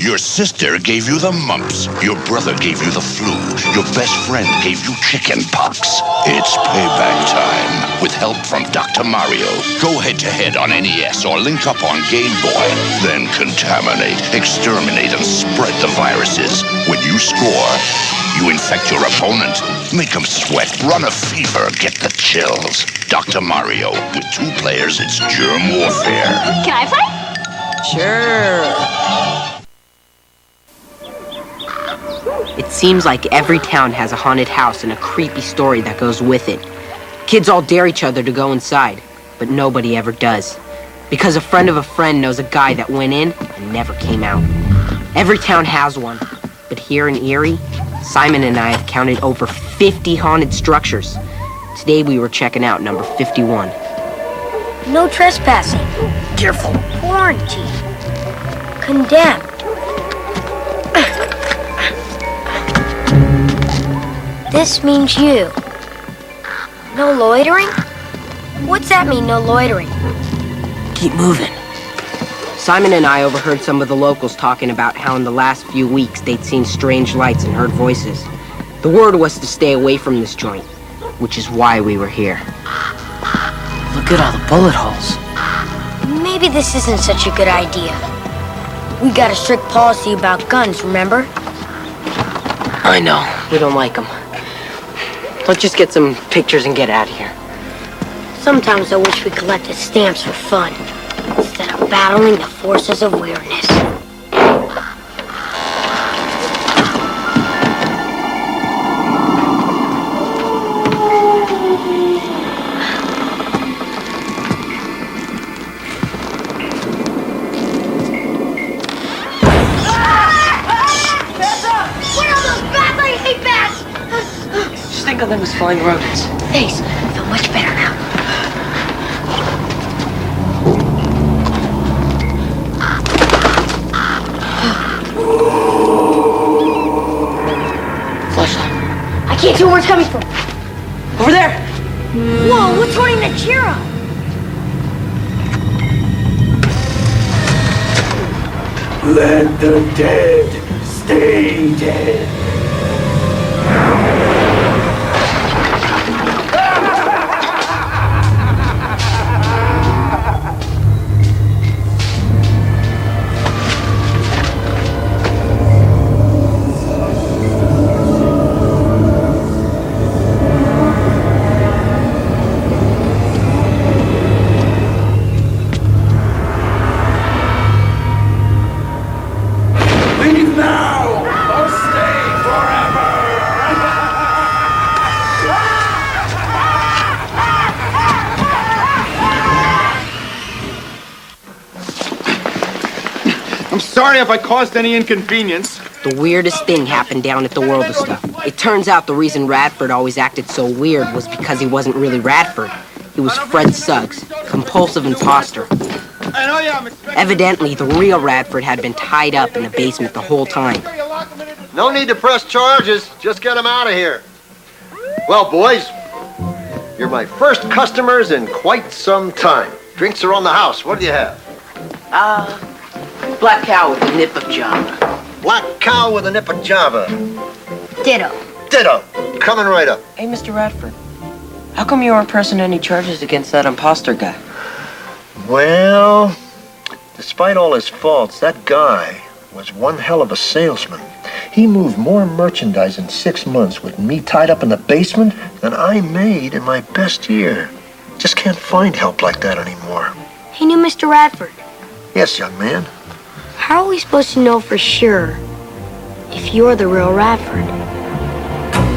Your sister gave you the mumps. Your brother gave you the flu. Your best friend gave you chicken pox. It's payback time with help from Dr. Mario. Go head-to-head on NES or link up on Game Boy. Then contaminate, exterminate, and spread the viruses. When you score, you infect your opponent. Make them sweat, run a fever, get the chills. Dr. Mario. With 2 players, it's germ warfare. Can I play? Sure. It seems like every town has a haunted house and a creepy story that goes with it. Kids all dare each other to go inside, but nobody ever does. Because a friend of a friend knows a guy that went in and never came out. Every town has one, but here in Eerie, Simon and I have counted over 50 haunted structures. Today we were checking out number 51. No trespassing. Careful. Quarantine. Condemned. This means you. No loitering? What's that mean, no loitering? Keep moving. Simon and I overheard some of the locals talking about how in the last few weeks they'd seen strange lights and heard voices. The word was to stay away from this joint, which is why we were here. Look at all the bullet holes. Maybe this isn't such a good idea. We got a strict policy about guns, remember? I know. We don't like them. Let's just get some pictures and get out of here. Sometimes I wish we collected stamps for fun, instead of battling the forces of weirdness. Think of them as flying rodents. Thanks. I feel much better now. Flashlight. I can't tell where it's coming from. Over there! Whoa, what's holding the chair up? Let the dead stay dead. Leave now or stay forever! I'm sorry if I caused any inconvenience. The weirdest thing happened down at the World of Stuff. It turns out the reason Radford always acted so weird was because he wasn't really Radford. He was Fred Suggs, compulsive imposter. I know you, I'm expecting... Evidently, the real Radford had been tied up in the basement the whole time. No need to press charges. Just get him out of here. Well, boys, you're my first customers in quite some time. Drinks are on the house. What do you have? Black cow with a nip of Java. Black cow with a nip of Java. Ditto. Ditto. Coming right up. Hey, Mr. Radford. How come you aren't pressing any charges against that imposter guy? Well, despite all his faults, that guy was one hell of a salesman. He moved more merchandise in 6 months with me tied up in the basement than I made in my best year. Just can't find help like that anymore. He knew Mr. Radford. Yes, young man. How are we supposed to know for sure if you're the real Radford?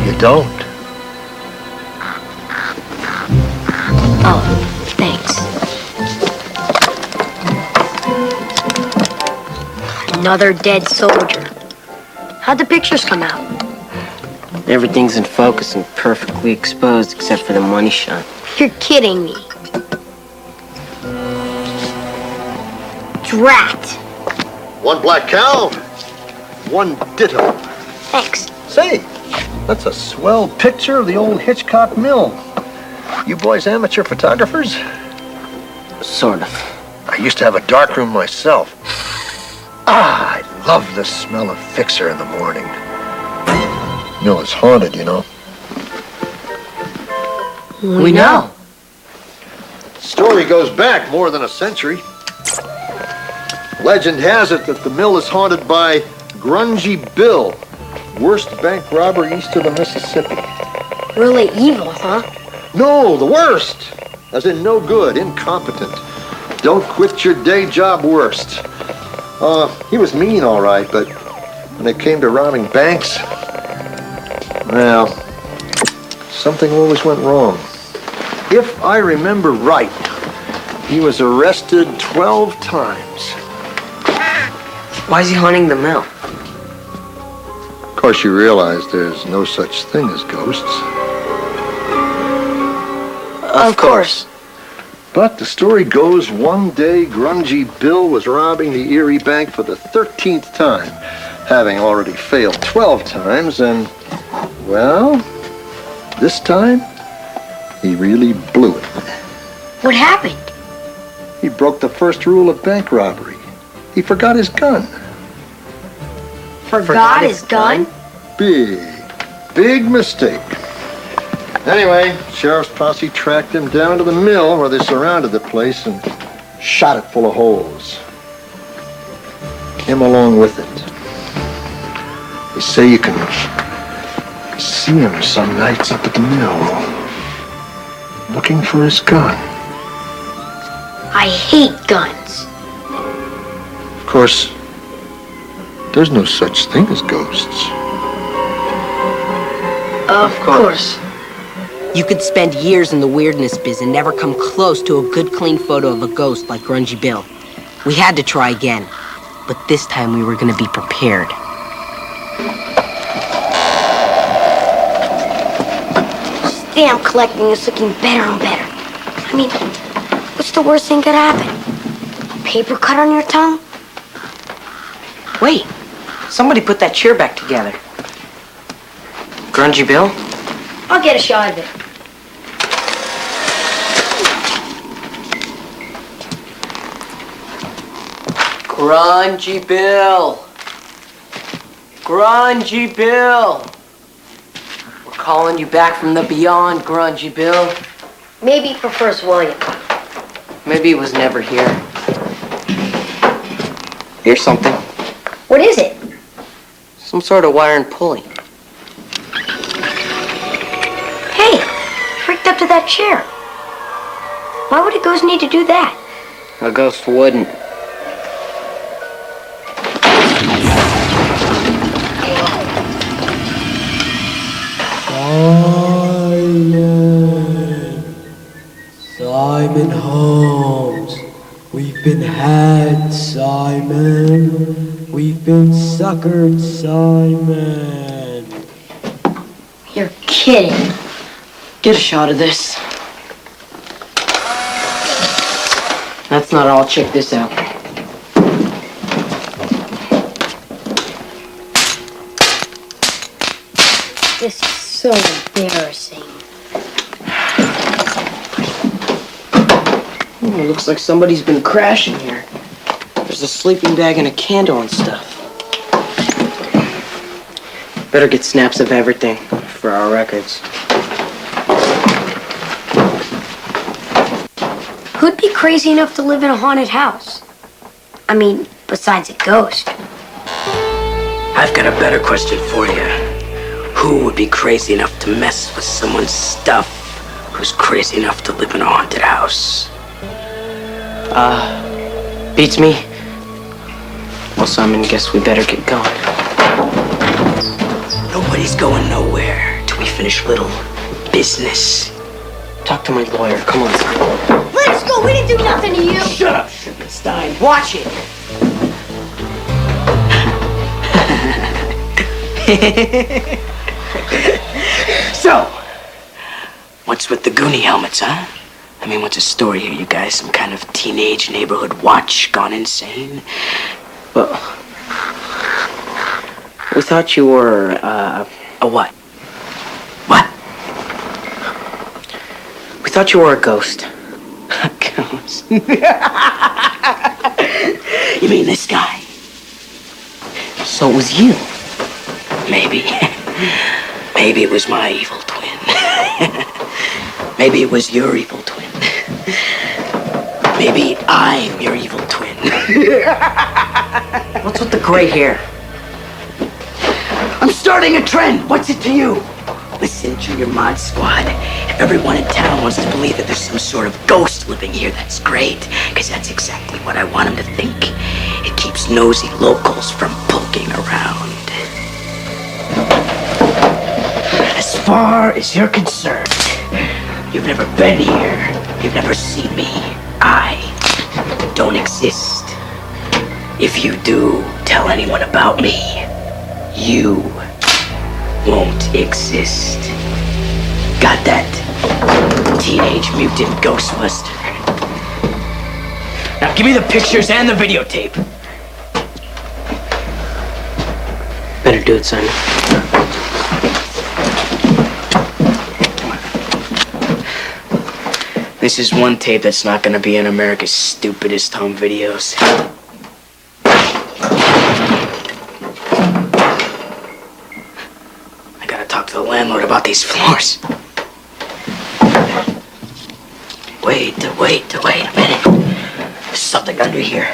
You don't. Oh, thanks. Another dead soldier. How'd the pictures come out? Everything's in focus and perfectly exposed except for the money shot. You're kidding me. Drat. One black cow, one ditto. Thanks. Say, that's a swell picture of the old Hitchcock mill. You boys amateur photographers? Sort of. I used to have a darkroom myself. I Love the smell of fixer in the morning. Mill is haunted, you know. We know. Story goes back more than a century. Legend has it that the mill is haunted by Grungy Bill, worst bank robber east of the Mississippi. Really evil, huh? No, the worst. As in no good, incompetent. Don't quit your day job worst. He was mean, all right, but when it came to robbing banks, well, something always went wrong. If I remember right, he was arrested 12 times. Why is he haunting the mill? Of course, you realize there's no such thing as ghosts. Of course. But the story goes one day Grungy Bill was robbing the Eerie Bank for the 13th time, having already failed 12 times, and, well, this time, he really blew it. What happened? He broke the first rule of bank robbery. He forgot his gun. Forgot his gun? Big mistake. Anyway, sheriff's posse tracked him down to the mill where they surrounded the place and shot it full of holes. Him along with it. They say you can see him some nights up at the mill, looking for his gun. I hate guns. Of course, there's no such thing as ghosts. Of course. You could spend years in the weirdness biz and never come close to a good, clean photo of a ghost like Grungy Bill. We had to try again, but this time we were gonna be prepared. Stamp collecting is looking better and better. I mean, what's the worst thing could happen? A paper cut on your tongue? Wait, somebody put that chair back together. Grungy Bill? I'll get a shot of it. Grungy Bill! Grungy Bill! We're calling you back from the beyond, Grungy Bill. Maybe he prefers William. Maybe he was never here. Here's something. What is it? Some sort of wire and pulley. Hey, freaked up to that chair. Why would a ghost need to do that? A ghost wouldn't. Simon Holmes. We've been had, Simon. We've been suckered, Simon. You're kidding. Get a shot of this. That's not all. Check this out. This is so embarrassing. It looks like somebody's been crashing here. There's a sleeping bag and a candle and stuff. Better get snaps of everything for our records. Who'd be crazy enough to live in a haunted house? I mean, besides a ghost. I've got a better question for you. Who would be crazy enough to mess with someone's stuff who's crazy enough to live in a haunted house? Beats me. Well, Simon, guess we better get going. Nobody's going nowhere till we finish little business. Talk to my lawyer. Come on, Simon. Let's go! We didn't do nothing to you! Shut up, Schippenstein. Watch it. So, what's with the Goonie helmets, huh? I mean, what's the story here, you guys? Some kind of teenage neighborhood watch gone insane? Well, we thought you were, a what? What? We thought you were a ghost. A ghost? You mean this guy? So it was you. Maybe. Maybe it was my evil twin. Maybe it was your evil twin. Maybe I'm your evil twin. What's with the gray hair? I'm starting a trend. What's it to you? Listen, Junior Mod Squad. If everyone in town wants to believe that there's some sort of ghost living here, that's great. Because that's exactly what I want them to think. It keeps nosy locals from poking around. As far as you're concerned, you've never been here. You've never seen me. I don't exist. If you do tell anyone about me, you won't exist. Got that, Teenage Mutant Ghostbuster? Now give me the pictures and the videotape. Better do it, Simon. This is one tape that's not gonna be in America's stupidest home videos. I gotta talk to the landlord about these floors. Wait a minute. There's something under here.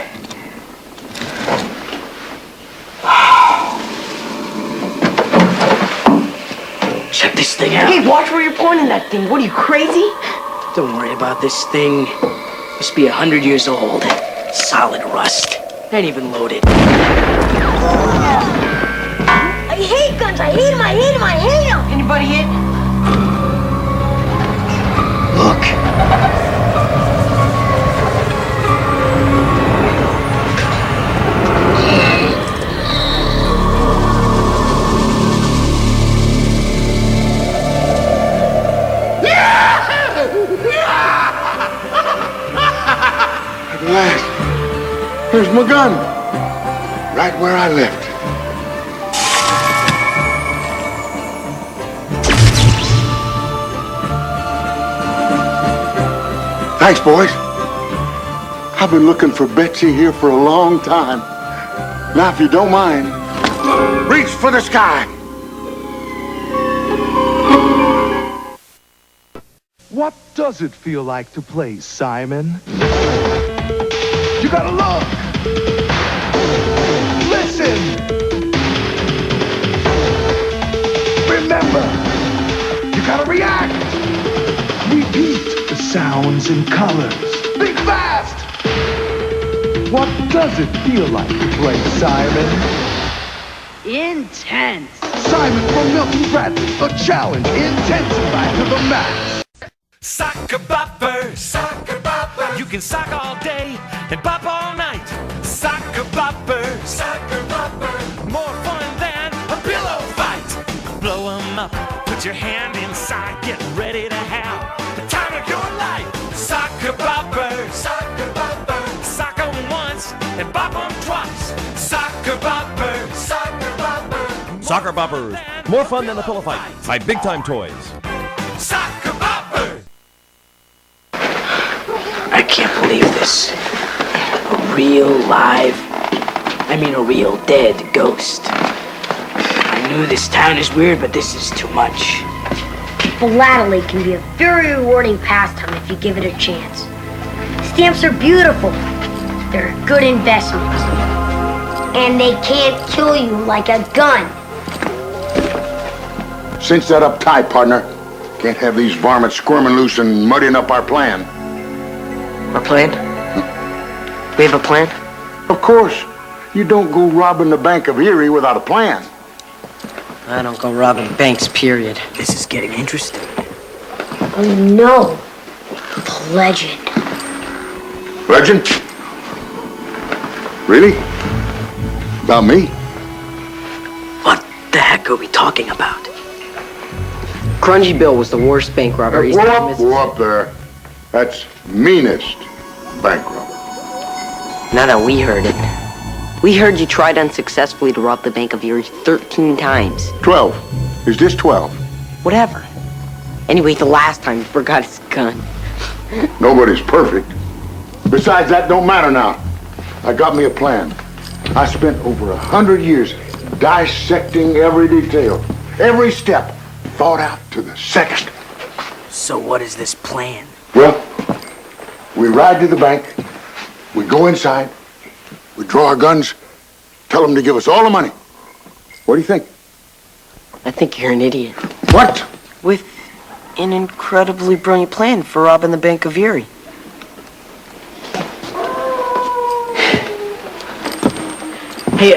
Check this thing out. Hey, watch where you're pointing that thing. What are you, crazy? Don't worry about this thing. Must be 100 years old. Solid rust. Ain't even loaded. I hate guns. I hate them. I hate them. I hate them. Anybody hit? Look. At last, here's my gun. Right where I left it. Thanks, boys. I've been looking for Betsy here for a long time. Now, if you don't mind, reach for the sky. What does it feel like to play, Simon? You gotta look! Listen! Remember! You gotta react! Repeat the sounds and colors. Think fast! What does it feel like to play, Simon? Intense. Simon from Milton Bradley, a challenge intensified to the max. Soccer bopper, soccer bopper. You can sock all day and bop all night. Soccer bopper, soccer bopper. More fun than a pillow fight. Blow 'em up, put your hand inside, get ready to have the time of your life. Soccer bopper, soccer bopper. Sock 'em once and bop 'em twice. Soccer bopper, soccer bopper. Soccer Boppers, more fun than a pillow fight by Big Time Toys. Soccer bopper. I can't believe this. A real a real dead ghost. I knew this town is weird, but this is too much. Philately can be a very rewarding pastime if you give it a chance. Stamps are beautiful. They're good investments. And they can't kill you like a gun. Cinch that up tight, partner. Can't have these varmints squirming loose and muddying up our plan. Our plan? We have a plan? Of course. You don't go robbing the Bank of Eerie without a plan. I don't go robbing banks, period. This is getting interesting. Oh no. The legend. Legend? Really? About me? What the heck are we talking about? Grungy Bill was the worst bank robber. He's Whoa up there. That's meanest bank robber. Now that we heard it. We heard you tried unsuccessfully to rob the Bank of Eerie 13 times. 12. Is this 12? Whatever. Anyway, the last time he forgot his gun. Nobody's perfect. Besides, that don't matter now. I got me a plan. I spent over 100 years dissecting every detail, every step, thought out to the second. So what is this plan? Well, we ride to the bank, we go inside, we draw our guns, tell them to give us all the money. What do you think? I think you're an idiot. What? With an incredibly brilliant plan for robbing the Bank of Eerie. Hey,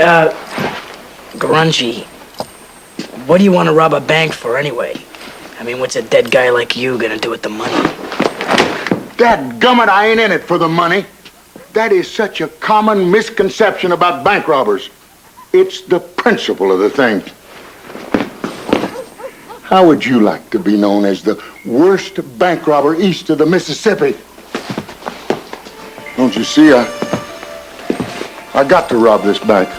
Grungy, what do you want to rob a bank for anyway? I mean, what's a dead guy like you gonna do with the money? Dadgummit, I ain't in it for the money. That is such a common misconception about bank robbers. It's the principle of the thing. How would you like to be known as the worst bank robber east of the Mississippi? Don't you see, I got to rob this bank.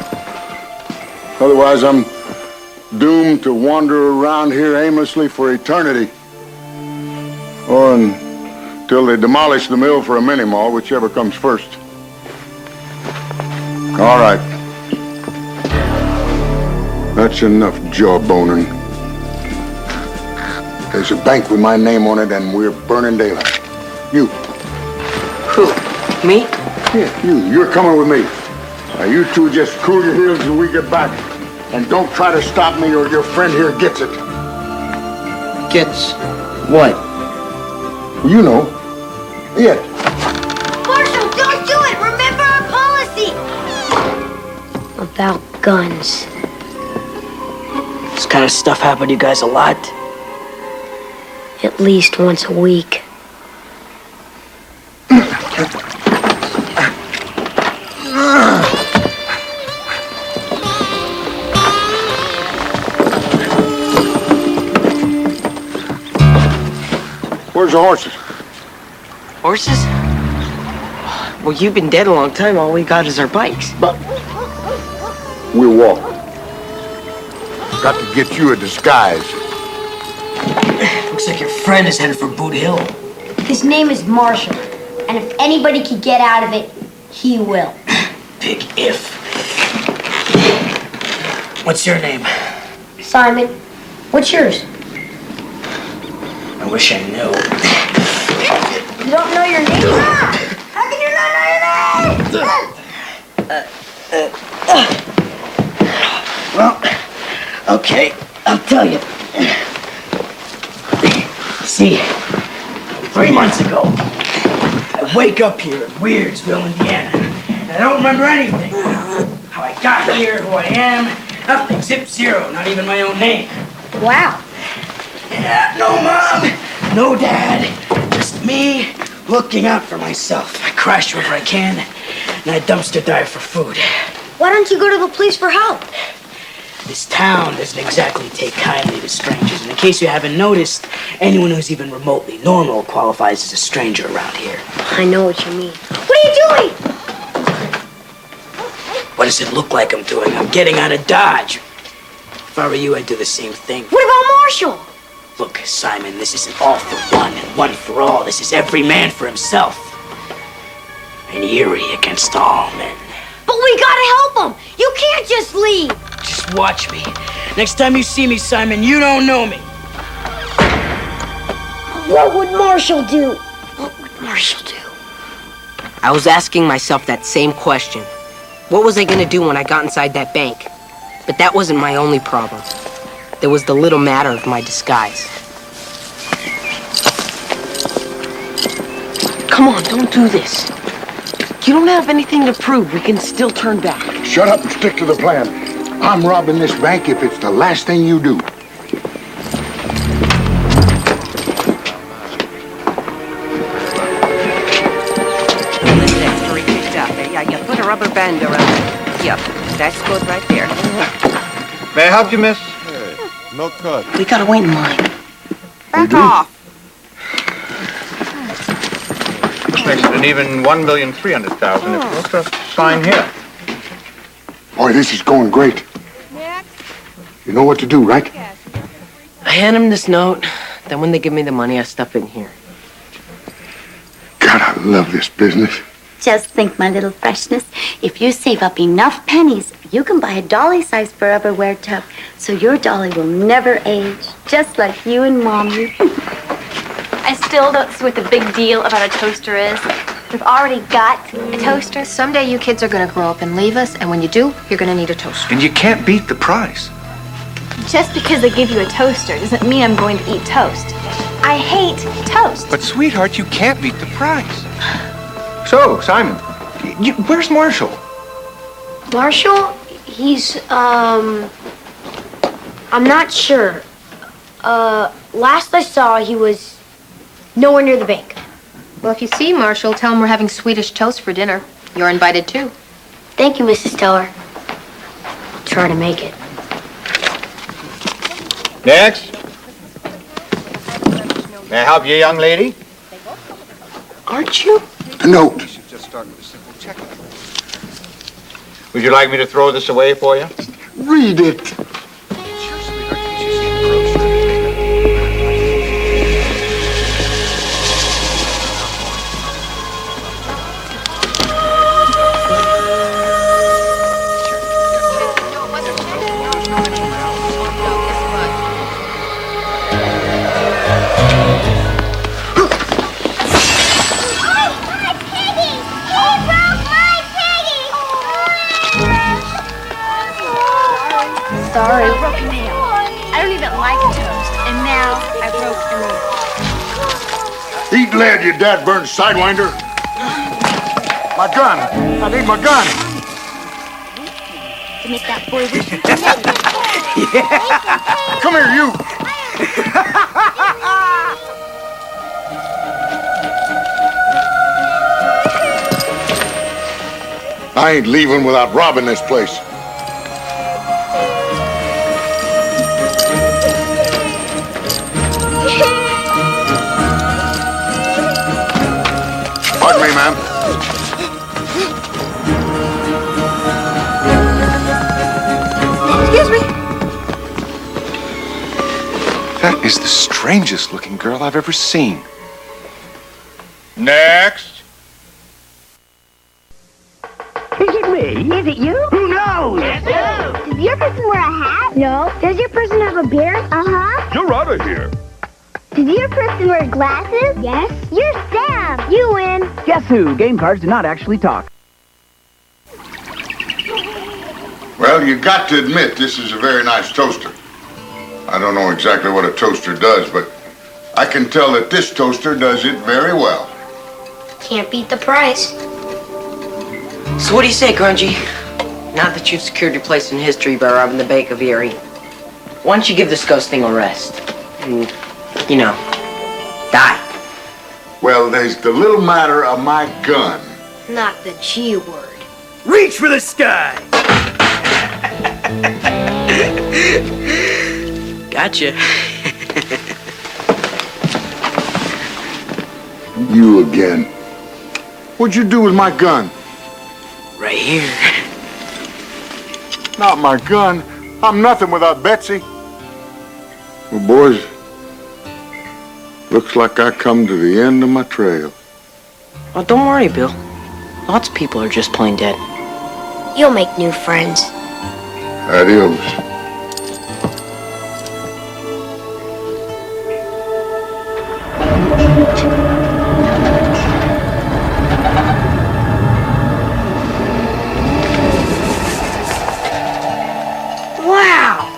Otherwise, I'm doomed to wander around here aimlessly for eternity. Or until they demolish the mill for a mini-mall, whichever comes first. All right. That's enough jawboning. There's a bank with my name on it, and we're burning daylight. You. Who? Me? Yeah, you. You're coming with me. Now, you two just cool your heels till we get back. And don't try to stop me or your friend here gets it. Gets what? You know. It. Marshall, don't do it! Remember our policy! About guns. This kind of stuff happen to you guys a lot? At least once a week. Where's the horses? Horses? Well, you've been dead a long time. All we got is our bikes. But we'll walk. Got to get you a disguise. Looks like your friend is headed for Boot Hill. His name is Marshall, and if anybody can get out of it, he will. Big if. What's your name? Simon, what's yours? I wish I knew. You don't know your name? How can you not know your name? Well, okay, I'll tell you. See, 3 months ago, I wake up here in Weirdsville, Indiana, and I don't remember anything. How I got here, who I am, nothing, zip zero, not even my own name. Wow. Yeah, no mom, no dad, just me looking out for myself. I crash wherever I can, and I dumpster dive for food. Why don't you go to the police for help? This town doesn't exactly take kindly to strangers, and in case you haven't noticed, anyone who's even remotely normal qualifies as a stranger around here. I know what you mean. What are you doing? What does it look like I'm doing? I'm getting out of Dodge. If I were you, I'd do the same thing. What about Marshall? Look, Simon, this isn't all for one and one for all. This is every man for himself. And Eerie against all men. But we gotta help him. You can't just leave. Just watch me. Next time you see me, Simon, you don't know me. What would Marshall do? What would Marshall do? I was asking myself that same question. What was I gonna do when I got inside that bank? But that wasn't my only problem. There was the little matter of my disguise. Come on, don't do this. You don't have anything to prove. We can still turn back. Shut up and stick to the plan. I'm robbing this bank if it's the last thing you do. Yeah, you put a rubber band around it. Yep, that's good right there. May I help you, miss? No cut. We gotta wait in line. Back off. Makes it an even 1,300,000 if you'll just sign here. Boy, this is going great. You know what to do, right? I hand him this note. Then when they give me the money, I stuff it in here. God, I love this business. Just think, my little freshness, if you save up enough pennies, you can buy a dolly-sized forever wear tub, so your dolly will never age, just like you and Mommy. I still don't see what the big deal about a toaster is. We've already got a toaster. Someday you kids are gonna grow up and leave us, and when you do, you're gonna need a toaster. And you can't beat the price. Just because they give you a toaster doesn't mean I'm going to eat toast. I hate toast. But sweetheart, you can't beat the price. So, Simon, where's Marshall? Marshall? He's, I'm not sure. Last I saw, he was nowhere near the bank. Well, if you see Marshall, tell him we're having Swedish toast for dinner. You're invited too. Thank you, Mrs. Teller. I'll try to make it. Next. May I help you, young lady? Aren't you? The note. Just start with a simple check. Would you like me to throw this away for you? Read it. Sure, sweetheart, can't you see the brochure? Sorry. I broke a nail. I don't even like toast, and now I broke a nail. Eat lead, you dad-burned sidewinder. My gun. I need my gun. To make that boy wish he Come here, you. I ain't leaving without robbing this place. Pardon me, ma'am. Excuse me. That is the strangest looking girl I've ever seen. Next. Is it me? Is it you? Who knows? Does your person wear a hat? No. Does your person have a beard? Uh-huh. You're out of here. Does your person wear glasses? Yes. You're Sam. You win. Guess who? Game cards do not actually talk. Well, you got to admit this is a very nice toaster. I don't know exactly what a toaster does, but I can tell that this toaster does it very well. Can't beat the price. So what do you say, Grungy? Now that you've secured your place in history by robbing the bank of Eerie, why don't you give this ghost thing a rest? And, you know, die. Well, there's the little matter of my gun. Not the G word. Reach for the sky! Gotcha. You again. What'd you do with my gun? Right here. Not my gun. I'm nothing without Betsy. Well, boys, looks like I come to the end of my trail. Oh, don't worry, Bill. Lots of people are just plain dead. You'll make new friends. Adios. Wow!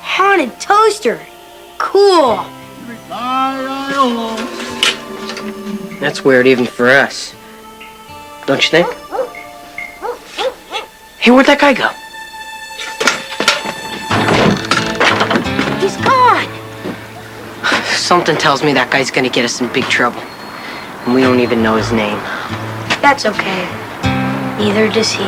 Haunted toaster. Cool. That's weird even for us. Don't you think? Hey, where'd that guy go? He's gone. Something tells me that guy's gonna get us in big trouble. And we don't even know his name. That's okay. Neither does he.